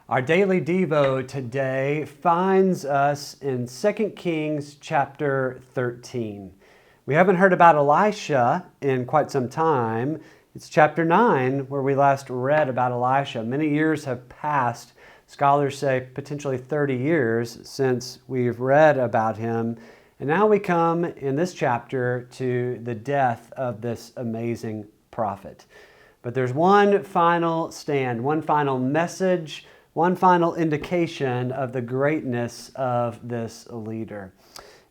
Our daily Devo today finds us in 2 Kings chapter 13. We haven't heard about Elisha in quite some time. It's chapter 9 where we last read about Elisha. Many years have passed. Scholars say potentially 30 years since we've read about him. And now we come in this chapter to the death of this amazing prophet. But there's one final stand, one final message, one final indication of the greatness of this leader.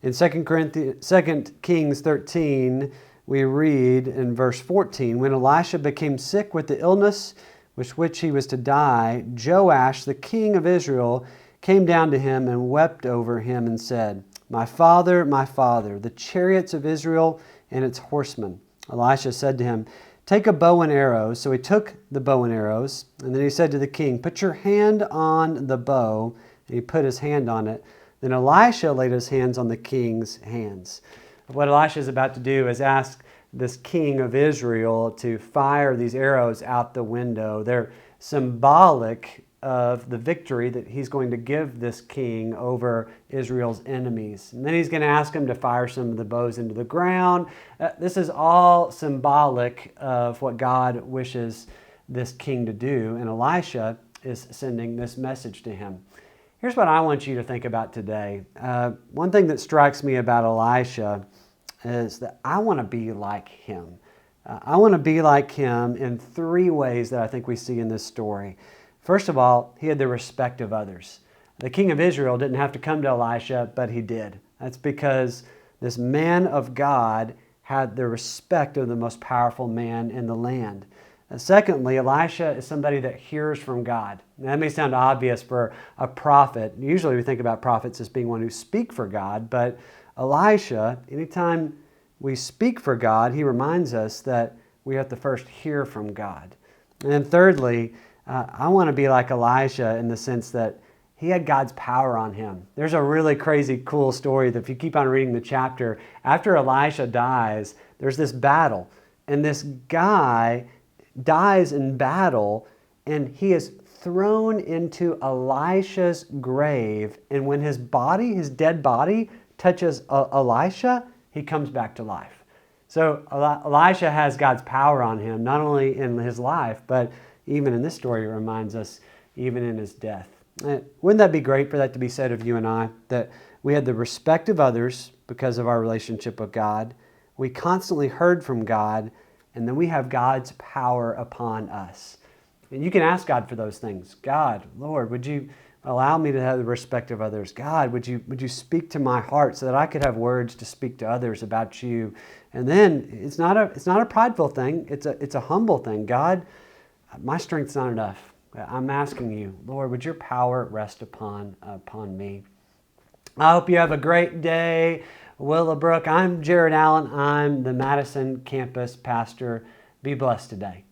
In 2 Kings 13, we read in verse 14, when Elisha became sick with the illness with which he was to die, Joash, the king of Israel, came down to him and wept over him and said, my father, the chariots of Israel and its horsemen. Elisha said to him, take a bow and arrows. So he took the bow and arrows, and then he said to the king, put your hand on the bow. And he put his hand on it. Then Elisha laid his hands on the king's hands. What Elisha is about to do is ask this king of Israel to fire these arrows out the window. They're symbolic of the victory that he's going to give this king over Israel's enemies. And then he's going to ask him to fire some of the bows into the ground. This is all symbolic of what God wishes this king to do. And Elisha is sending this message to him. Here's what I want you to think about today. One thing that strikes me about Elisha is that I want to be like him. I want to be like him in three ways that I think we see in this story. First of all, he had the respect of others. The king of Israel didn't have to come to Elisha, but he did. That's because this man of God had the respect of the most powerful man in the land. And secondly, Elisha is somebody that hears from God. Now, that may sound obvious for a prophet. Usually we think about prophets as being one who speak for God, but Elisha, anytime we speak for God, he reminds us that we have to first hear from God. And then thirdly, I want to be like Elisha in the sense that he had God's power on him. There's a really crazy, cool story that if you keep on reading the chapter, after Elisha dies, there's this battle. And this guy dies in battle, and he is thrown into Elisha's grave. And when his dead body, touches Elisha, he comes back to life. So Elisha has God's power on him, not only in his life, but even in this story, it reminds us, even in his death. Wouldn't that be great for that to be said of you and I, that we had the respect of others because of our relationship with God, we constantly heard from God, and then we have God's power upon us. And you can ask God for those things. God, Lord, would you allow me to have the respect of others? God, would you speak to my heart so that I could have words to speak to others about you? And then it's not a prideful thing. It's a humble thing. God, my strength's not enough. I'm asking you, Lord, would your power rest upon me? I hope you have a great day. Willowbrook, I'm Jared Allen. I'm the Madison campus pastor. Be blessed today.